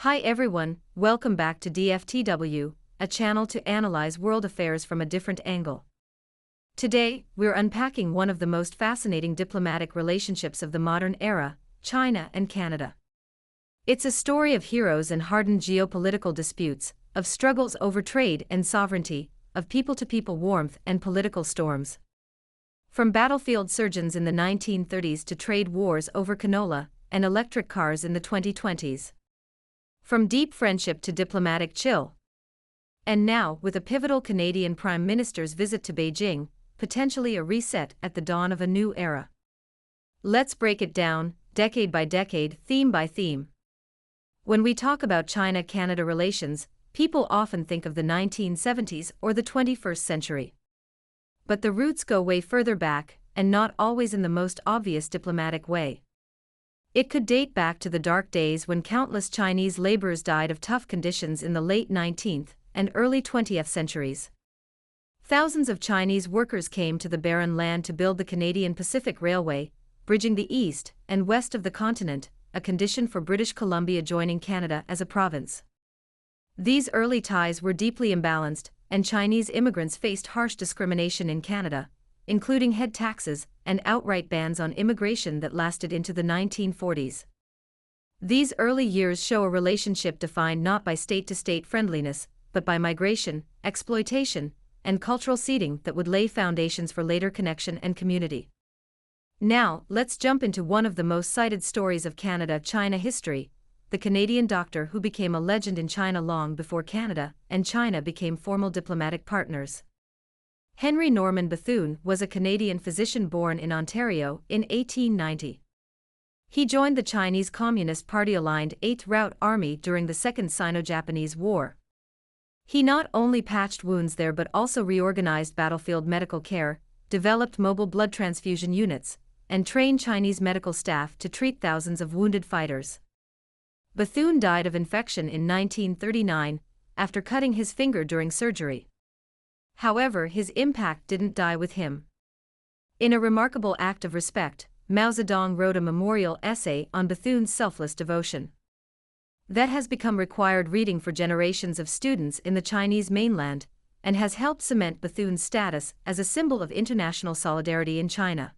Hi everyone, welcome back to DFTW, a channel to analyze world affairs from a different angle. Today, we're unpacking one of the most fascinating diplomatic relationships of the modern era, China and Canada. It's a story of heroes and hardened geopolitical disputes, of struggles over trade and sovereignty, of people-to-people warmth and political storms. From battlefield surgeons in the 1930s to trade wars over canola and electric cars in the 2020s. From deep friendship to diplomatic chill. And now, with a pivotal Canadian Prime Minister's visit to Beijing, potentially a reset at the dawn of a new era. Let's break it down, decade by decade, theme by theme. When we talk about China-Canada relations, people often think of the 1970s or the 21st century. But the roots go way further back, and not always in the most obvious diplomatic way. It could date back to the dark days when countless Chinese laborers died of tough conditions in the late 19th and early 20th centuries. Thousands of Chinese workers came to the barren land to build the Canadian Pacific Railway, bridging the east and west of the continent, a condition for British Columbia joining Canada as a province. These early ties were deeply imbalanced, and Chinese immigrants faced harsh discrimination in Canada, including head taxes and outright bans on immigration that lasted into the 1940s. These early years show a relationship defined not by state-to-state friendliness, but by migration, exploitation, and cultural seeding that would lay foundations for later connection and community. Now, let's jump into one of the most cited stories of Canada-China history, the Canadian doctor who became a legend in China long before Canada and China became formal diplomatic partners. Norman Bethune was a Canadian physician born in Ontario in 1890. He joined the Chinese Communist Party-aligned 8th Route Army during the Second Sino-Japanese War. He not only patched wounds there but also reorganized battlefield medical care, developed mobile blood transfusion units, and trained Chinese medical staff to treat thousands of wounded fighters. Bethune died of infection in 1939, after cutting his finger during surgery. However, his impact didn't die with him. In a remarkable act of respect, Mao Zedong wrote a memorial essay on Bethune's selfless devotion. That has become required reading for generations of students in the Chinese mainland, and has helped cement Bethune's status as a symbol of international solidarity in China.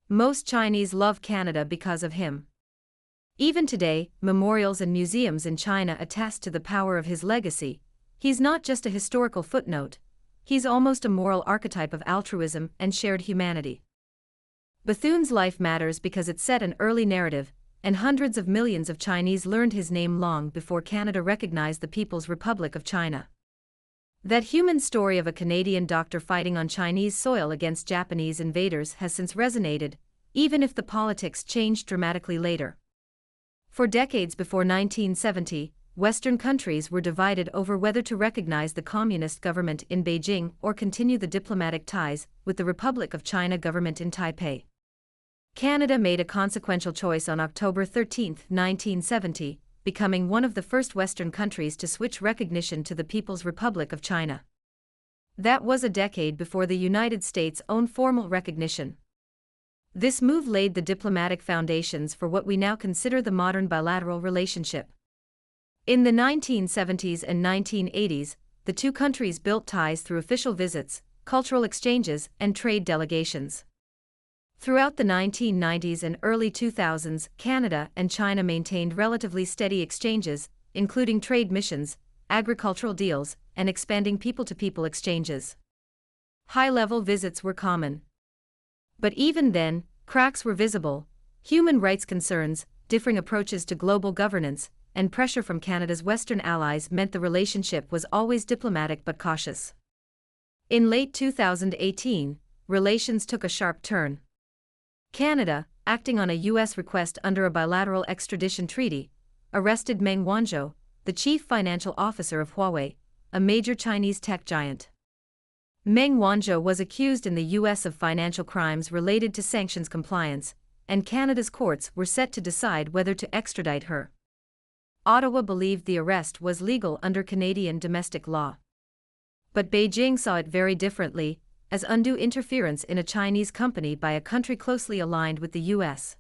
Most Chinese love Canada because of him. Even today, memorials and museums in China attest to the power of his legacy. He's not just a historical footnote. He's almost a moral archetype of altruism and shared humanity. Bethune's life matters because it set an early narrative, and hundreds of millions of Chinese learned his name long before Canada recognized the People's Republic of China. That human story of a Canadian doctor fighting on Chinese soil against Japanese invaders has since resonated, even if the politics changed dramatically later. For decades before 1970, Western countries were divided over whether to recognize the communist government in Beijing or continue the diplomatic ties with the Republic of China government in Taipei. Canada made a consequential choice on October 13, 1970, becoming one of the first Western countries to switch recognition to the People's Republic of China. That was a decade before the United States' own formal recognition. This move laid the diplomatic foundations for what we now consider the modern bilateral relationship. In the 1970s and 1980s, the two countries built ties through official visits, cultural exchanges, and trade delegations. Throughout the 1990s and early 2000s, Canada and China maintained relatively steady exchanges, including trade missions, agricultural deals, and expanding people-to-people exchanges. High-level visits were common. But even then, cracks were visible: human rights concerns, differing approaches to global governance, and pressure from Canada's Western allies meant the relationship was always diplomatic but cautious. In late 2018, relations took a sharp turn. Canada, acting on a U.S. request under a bilateral extradition treaty, arrested Meng Wanzhou, the chief financial officer of Huawei, a major Chinese tech giant. Meng Wanzhou was accused in the U.S. of financial crimes related to sanctions compliance, and Canada's courts were set to decide whether to extradite her. Ottawa believed the arrest was legal under Canadian domestic law. But Beijing saw it very differently, as undue interference in a Chinese company by a country closely aligned with the U.S.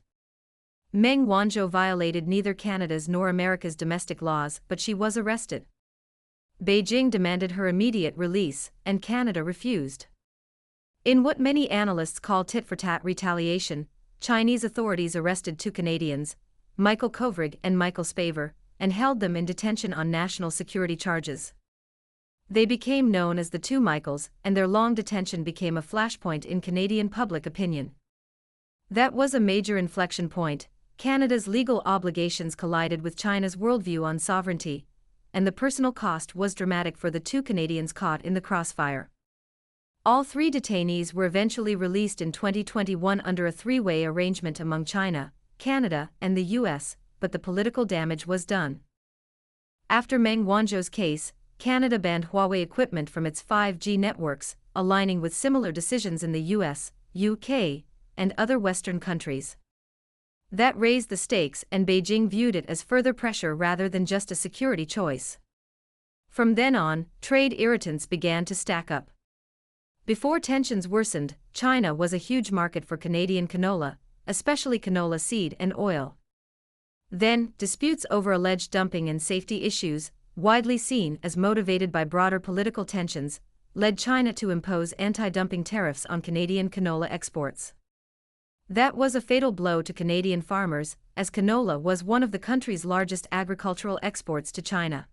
Meng Wanzhou violated neither Canada's nor America's domestic laws, but she was arrested. Beijing demanded her immediate release, and Canada refused. In what many analysts call tit-for-tat retaliation, Chinese authorities arrested two Canadians, Michael Kovrig and Michael Spavor, and held them in detention on national security charges. They became known as the Two Michaels, and their long detention became a flashpoint in Canadian public opinion. That was a major inflection point. Canada's legal obligations collided with China's worldview on sovereignty, and the personal cost was dramatic for the two Canadians caught in the crossfire. All three detainees were eventually released in 2021 under a three-way arrangement among China, Canada, and the US, but the political damage was done. After Meng Wanzhou's case, Canada banned Huawei equipment from its 5G networks, aligning with similar decisions in the US, UK, and other Western countries. That raised the stakes, and Beijing viewed it as further pressure rather than just a security choice. From then on, trade irritants began to stack up. Before tensions worsened, China was a huge market for Canadian canola, especially canola seed and oil. Then, disputes over alleged dumping and safety issues, widely seen as motivated by broader political tensions, led China to impose anti-dumping tariffs on Canadian canola exports. That was a fatal blow to Canadian farmers, as canola was one of the country's largest agricultural exports to China.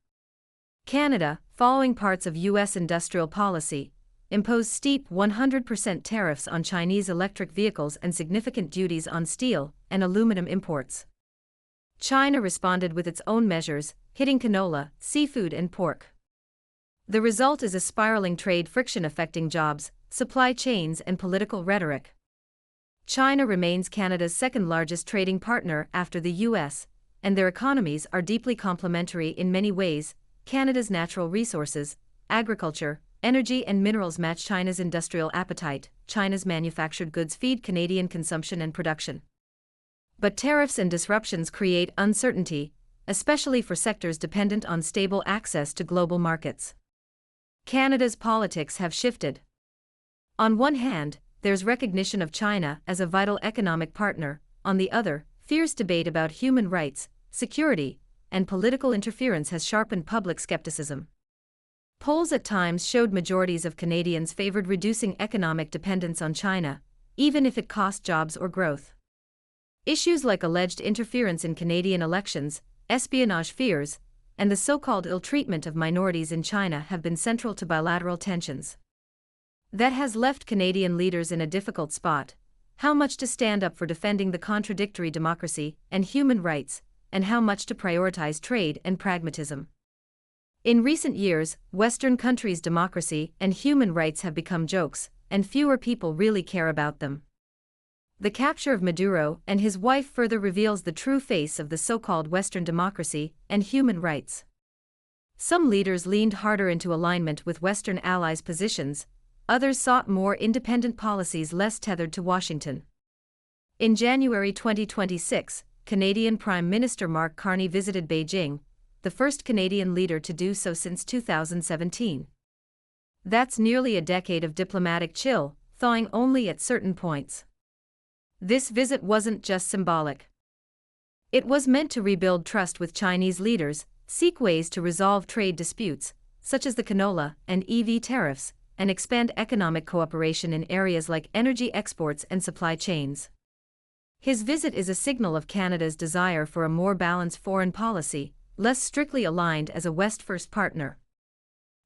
Canada, following parts of U.S. industrial policy, imposed steep 100% tariffs on Chinese electric vehicles and significant duties on steel and aluminum imports. China responded with its own measures, hitting canola, seafood and pork. The result is a spiraling trade friction affecting jobs, supply chains and political rhetoric. China remains Canada's second-largest trading partner after the US, and their economies are deeply complementary in many ways. Canada's natural resources, agriculture, energy and minerals match China's industrial appetite. China's manufactured goods feed Canadian consumption and production. But tariffs and disruptions create uncertainty, especially for sectors dependent on stable access to global markets. Canada's politics have shifted. On one hand, there's recognition of China as a vital economic partner. On the other, fierce debate about human rights, security, and political interference has sharpened public skepticism. Polls at times showed majorities of Canadians favored reducing economic dependence on China, even if it cost jobs or growth. Issues like alleged interference in Canadian elections, espionage fears, and the so-called ill-treatment of minorities in China have been central to bilateral tensions. That has left Canadian leaders in a difficult spot: how much to stand up for defending the contradictory democracy and human rights, and how much to prioritize trade and pragmatism. In recent years, Western countries' democracy and human rights have become jokes, and fewer people really care about them. The capture of Maduro and his wife further reveals the true face of the so-called Western democracy and human rights. Some leaders leaned harder into alignment with Western allies' positions, others sought more independent policies less tethered to Washington. In January 2026, Canadian Prime Minister Mark Carney visited Beijing, the first Canadian leader to do so since 2017. That's nearly a decade of diplomatic chill, thawing only at certain points. This visit wasn't just symbolic. It was meant to rebuild trust with Chinese leaders, seek ways to resolve trade disputes, such as the canola and EV tariffs, and expand economic cooperation in areas like energy exports and supply chains. His visit is a signal of Canada's desire for a more balanced foreign policy, less strictly aligned as a West-first partner.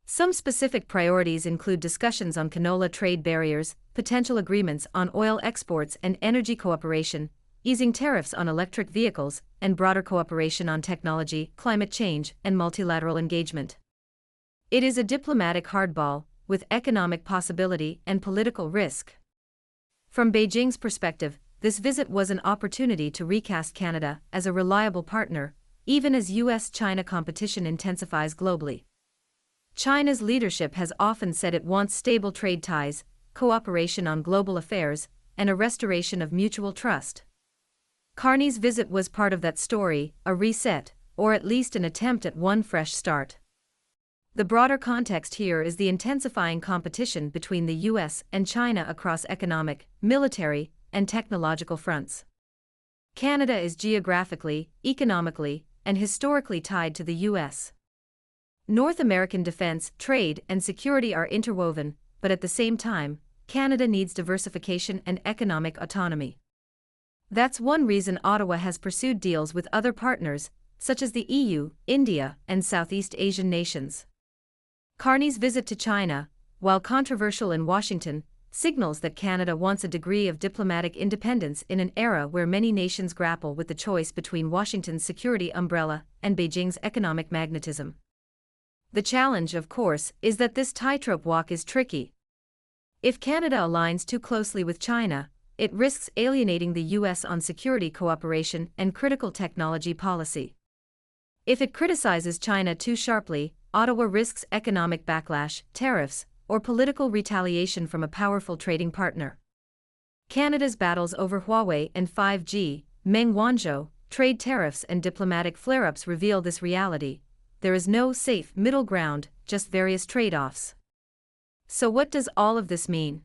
Some specific priorities include discussions on canola trade barriers, potential agreements on oil exports and energy cooperation, easing tariffs on electric vehicles, and broader cooperation on technology, climate change, and multilateral engagement. It is a diplomatic hardball, with economic possibility and political risk. From Beijing's perspective, this visit was an opportunity to recast Canada as a reliable partner, even as US-China competition intensifies globally. China's leadership has often said it wants stable trade ties, cooperation on global affairs, and a restoration of mutual trust. Carney's visit was part of that story, a reset, or at least an attempt at one fresh start. The broader context here is the intensifying competition between the US and China across economic, military, and technological fronts. Canada is geographically, economically, and historically tied to the U.S. North American defense, trade, and security are interwoven, but at the same time, Canada needs diversification and economic autonomy. That's one reason Ottawa has pursued deals with other partners, such as the EU, India, and Southeast Asian nations. Carney's visit to China, while controversial in Washington, signals that Canada wants a degree of diplomatic independence in an era where many nations grapple with the choice between Washington's security umbrella and Beijing's economic magnetism. The challenge, of course, is that this tightrope walk is tricky. If Canada aligns too closely with China, it risks alienating the U.S. on security cooperation and critical technology policy. If it criticizes China too sharply, Ottawa risks economic backlash, tariffs, or political retaliation from a powerful trading partner. Canada's battles over Huawei and 5G, Meng Wanzhou, trade tariffs and diplomatic flare-ups reveal this reality. There is no safe middle ground, just various trade-offs. So what does all of this mean?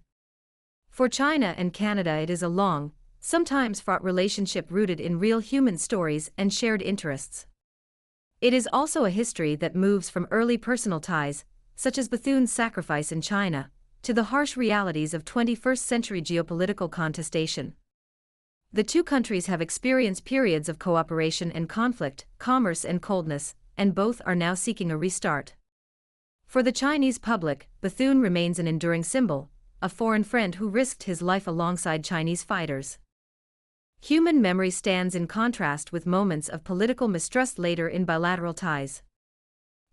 For China and Canada, it is a long, sometimes fraught relationship rooted in real human stories and shared interests. It is also a history that moves from early personal ties, such as Bethune's sacrifice in China, to the harsh realities of 21st-century geopolitical contestation. The two countries have experienced periods of cooperation and conflict, commerce and coldness, and both are now seeking a restart. For the Chinese public, Bethune remains an enduring symbol, a foreign friend who risked his life alongside Chinese fighters. Human memory stands in contrast with moments of political mistrust later in bilateral ties.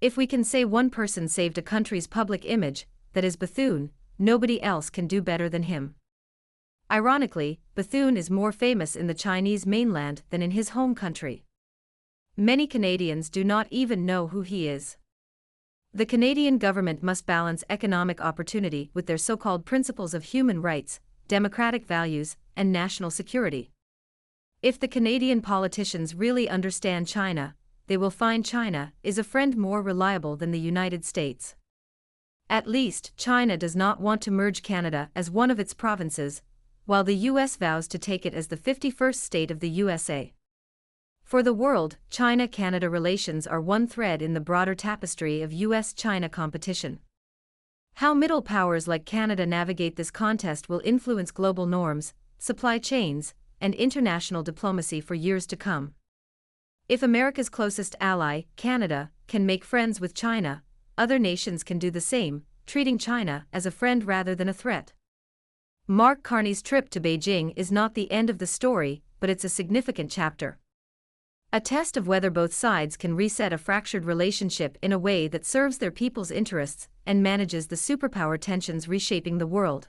If we can say one person saved a country's public image, that is Bethune, nobody else can do better than him. Ironically, Bethune is more famous in the Chinese mainland than in his home country. Many Canadians do not even know who he is. The Canadian government must balance economic opportunity with their so-called principles of human rights, democratic values, and national security. If the Canadian politicians really understand China, they will find China is a friend more reliable than the United States. At least, China does not want to merge Canada as one of its provinces, while the U.S. vows to take it as the 51st state of the USA. For the world, China-Canada relations are one thread in the broader tapestry of U.S.-China competition. How middle powers like Canada navigate this contest will influence global norms, supply chains, and international diplomacy for years to come. If America's closest ally, Canada, can make friends with China, other nations can do the same, treating China as a friend rather than a threat. Mark Carney's trip to Beijing is not the end of the story, but it's a significant chapter. A test of whether both sides can reset a fractured relationship in a way that serves their people's interests and manages the superpower tensions reshaping the world.